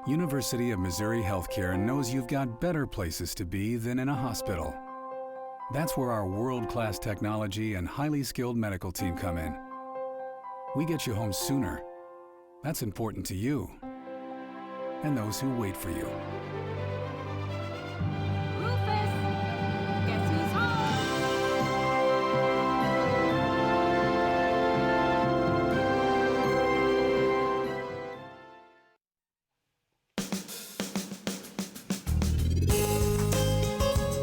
University of Missouri Healthcare knows you've got better places to be than in a hospital. That's where our world-class technology and highly skilled medical team come in. We get you home sooner. That's important to you and those who wait for you. Rufus, guess who's home?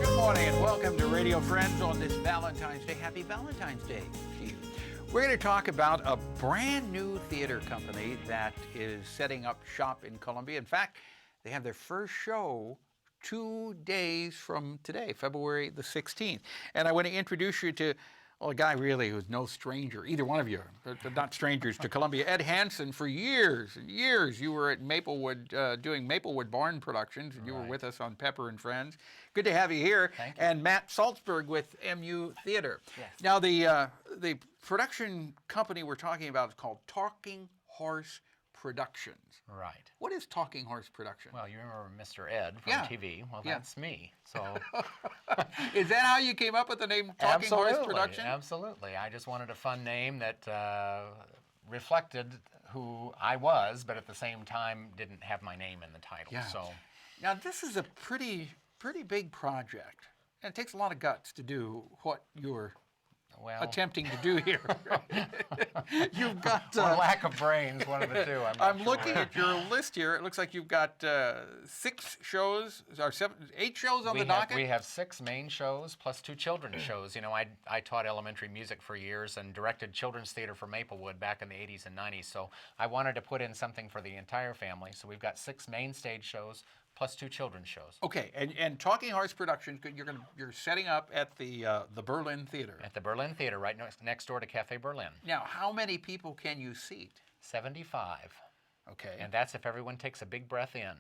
Good morning and welcome to Radio Friends on this Valentine's Day. Happy Valentine's Day to you. We're going to talk about a brand new theater company that is setting up shop in Columbia. In fact, they have their first show 2 days from today, February the 16th. And I want to introduce you to a guy really who's no stranger, either one of you, but not strangers to Columbia. Ed Hanson, for years and years, you were at Maplewood doing Maplewood Barn Productions, and you were with us on Pepper and Friends. Good to have you here. Thank you. And Matt Saltzberg with MU Theater. Yes. Now, the production company we're talking about is called Talking Horse Productions. Right. What is Talking Horse Production? Well, you remember Mr. Ed from Yeah. TV. Well, Yeah. that's me. So Is that how you came up with the name Talking Horse Production? Absolutely. I just wanted a fun name that reflected who I was, but at the same time didn't have my name in the title. Yeah. So Now, this is a pretty big project, and it takes a lot of guts to do what you're attempting to do here. You've got or lack of brains, one of the two. I'm not looking sure. at your list here. It looks like you've got 6 shows, or 8 shows on the docket. We have 6 main shows plus 2 children's shows. You know, I taught elementary music for years and directed children's theater for Maplewood back in the 80s and 90s. So I wanted to put in something for the entire family. So we've got 6 main stage shows plus 2 children's shows. Okay, and Talking Horse Productions, you're setting up at the Berlin Theater. At the Berlin Theater, right next door to Cafe Berlin. Now, how many people can you seat? 75. Okay. And that's if everyone takes a big breath in.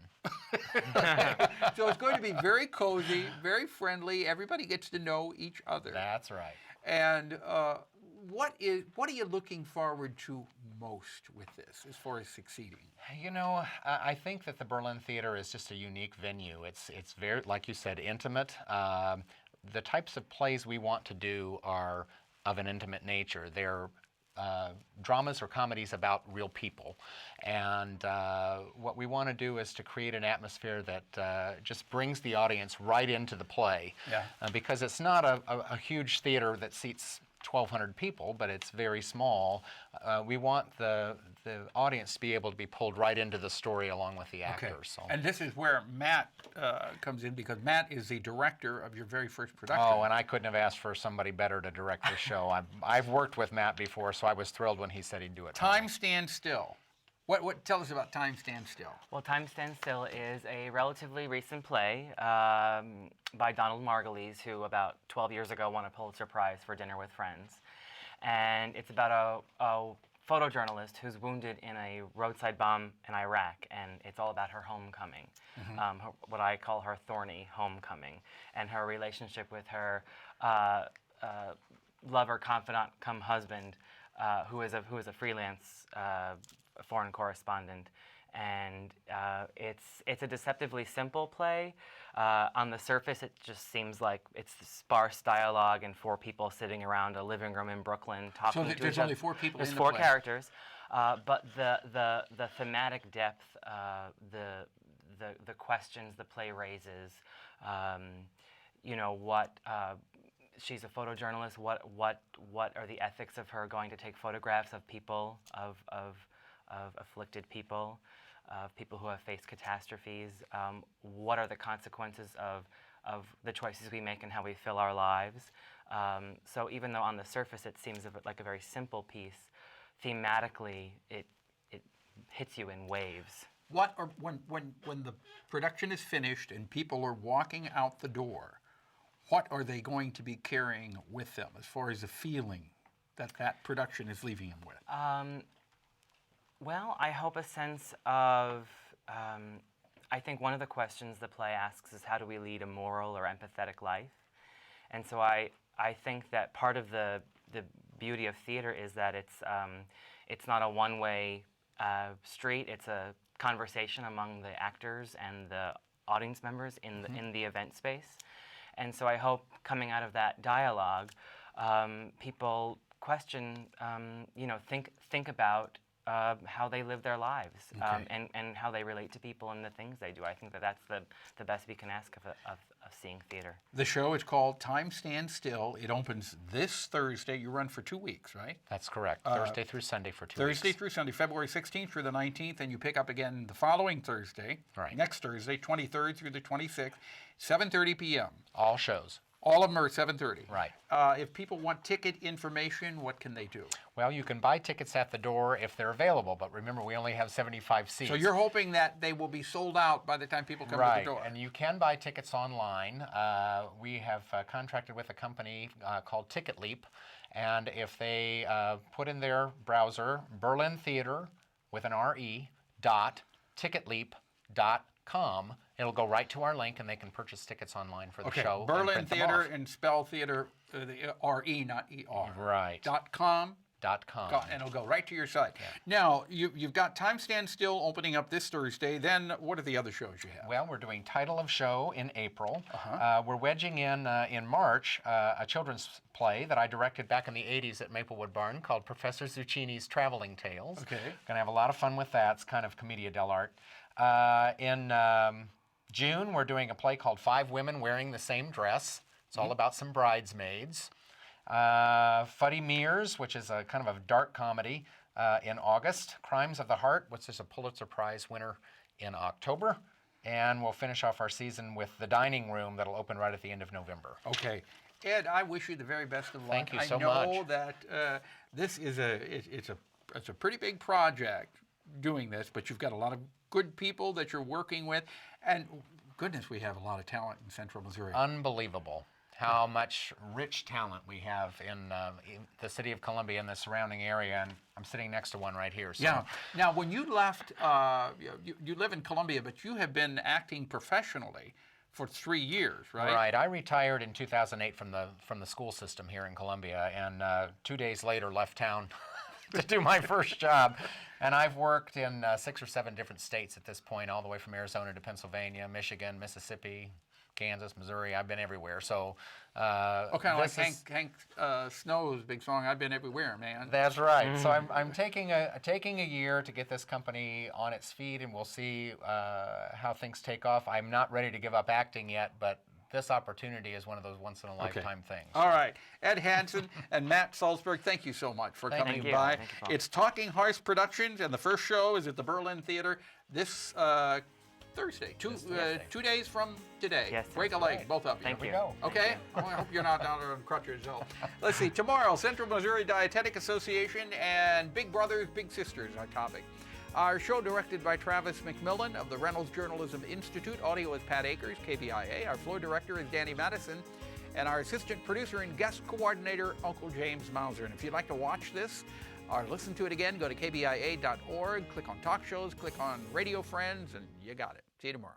So it's going to be very cozy, very friendly. Everybody gets to know each other. That's right. And what are you looking forward to most with this, as far as succeeding? You know, I think that the Berlin Theater is just a unique venue. It's very, like you said, intimate. The types of plays we want to do are of an intimate nature. They're dramas or comedies about real people. And what we want to do is to create an atmosphere that just brings the audience right into the play. Yeah. Because it's not a huge theater that seats 1,200 people, but it's very small. We want the audience to be able to be pulled right into the story along with the actors. Okay. So. And this is where Matt comes in, because Matt is the director of your very first production. Oh, and I couldn't have asked for somebody better to direct the show. I've worked with Matt before, so I was thrilled when he said he'd do it. Time Stands Still. What tell us about Time Stands Still? Well, Time Stands Still is a relatively recent play by Donald Margulies, who about 12 years ago won a Pulitzer Prize for Dinner with Friends. And it's about a photojournalist who's wounded in a roadside bomb in Iraq, and it's all about her homecoming, what I call her thorny homecoming, and her relationship with her lover, confidant, come husband, who is a freelance foreign correspondent. And it's a deceptively simple play. On the surface, it just seems like it's sparse dialogue and 4 people sitting around a living room in Brooklyn talking to each other. There's only 4 people in the There's 4 play. characters, but the thematic depth, the questions the play raises, you know, what she's a photojournalist. What are the ethics of her going to take photographs of people, of afflicted people, of people who have faced catastrophes? What are the consequences of the choices we make and how we fill our lives? So even though on the surface it seems like a very simple piece, thematically it hits you in waves. When the production is finished and people are walking out the door, what are they going to be carrying with them as far as the feeling that production is leaving them with? Well, I hope a sense of, I think one of the questions the play asks is, how do we lead a moral or empathetic life? And so I think that part of the beauty of theater is that it's not a one-way street. It's a conversation among the actors and the audience members in the event space. And so I hope coming out of that dialogue, people question, think about how they live their lives, and how they relate to people and the things they do. I think that's the best we can ask of seeing theater. The show is called Time Stands Still. It opens this Thursday. You run for 2 weeks, right? That's correct. Thursday through Sunday for 2 weeks. Thursday through Sunday, February 16th through the 19th, and you pick up again the following Thursday, next Thursday, 23rd through the 26th, 7:30 p.m. All shows. All of them are at 7:30. Right. If people want ticket information, what can they do? Well, you can buy tickets at the door if they're available, but remember, we only have 75 seats. So you're hoping that they will be sold out by the time people come to the door. Right, and you can buy tickets online. We have contracted with a company called Ticket Leap, and if they put in their browser Berlin Theater with an RE .ticketleap.com, it'll go right to our link, and they can purchase tickets online for the show. Berlin Theater and spell theater, the R-E, not E-R. Right. .com. .com. And it'll go right to your site. Yeah. Now, you've got Time Stand Still opening up this Thursday. Then what are the other shows you have? Well, we're doing Title of Show in April. We're wedging in March a children's play that I directed back in the 80s at Maplewood Barn called Professor Zucchini's Traveling Tales. Okay. Going to have a lot of fun with that. It's kind of commedia dell'arte. In June, we're doing a play called Five Women Wearing the Same Dress. It's all about some bridesmaids. Fuddy Mears, which is a kind of a dark comedy, in August. Crimes of the Heart, which is a Pulitzer Prize winner, in October. And we'll finish off our season with The Dining Room that'll open right at the end of November. Okay. Ed, I wish you the very best of luck. Thank you so much. I know that this is it's a pretty big project doing this, but you've got a lot of good people that you're working with, and goodness, we have a lot of talent in Central Missouri. Unbelievable how much rich talent we have in the city of Columbia and the surrounding area, and I'm sitting next to one right here. So. Yeah. Now, when you left, you live in Columbia, but you have been acting professionally for 3 years, right? Right. I retired in 2008 from the school system here in Columbia, and 2 days later left town to do my first job. And I've worked in 6 or 7 different states at this point, all the way from Arizona to Pennsylvania, Michigan, Mississippi, Kansas, Missouri. I've been everywhere. So, kind of like Hank Snow's big song, "I've Been Everywhere, Man." That's right. So I'm taking a year to get this company on its feet, and we'll see how things take off. I'm not ready to give up acting yet, but this opportunity is one of those once-in-a-lifetime things. All right. Ed Hanson and Matt Saltzberg, thank you so much for coming by. Thank you, It's Talking Horse Productions, and the first show is at the Berlin Theater this Thursday, 2 days from today. Yes, Break a leg, both of you. Thank you. go. Okay? Well, I hope you're not down there on crutches. So. Let's see. Tomorrow, Central Missouri Dietetic Association and Big Brothers, Big Sisters, our topic. Our show directed by Travis McMillan of the Reynolds Journalism Institute. Audio is Pat Akers, KBIA. Our floor director is Danny Madison. And our assistant producer and guest coordinator, Uncle James Mauser. And if you'd like to watch this or listen to it again, go to kbia.org, click on Talk Shows, click on Radio Friends, and you got it. See you tomorrow.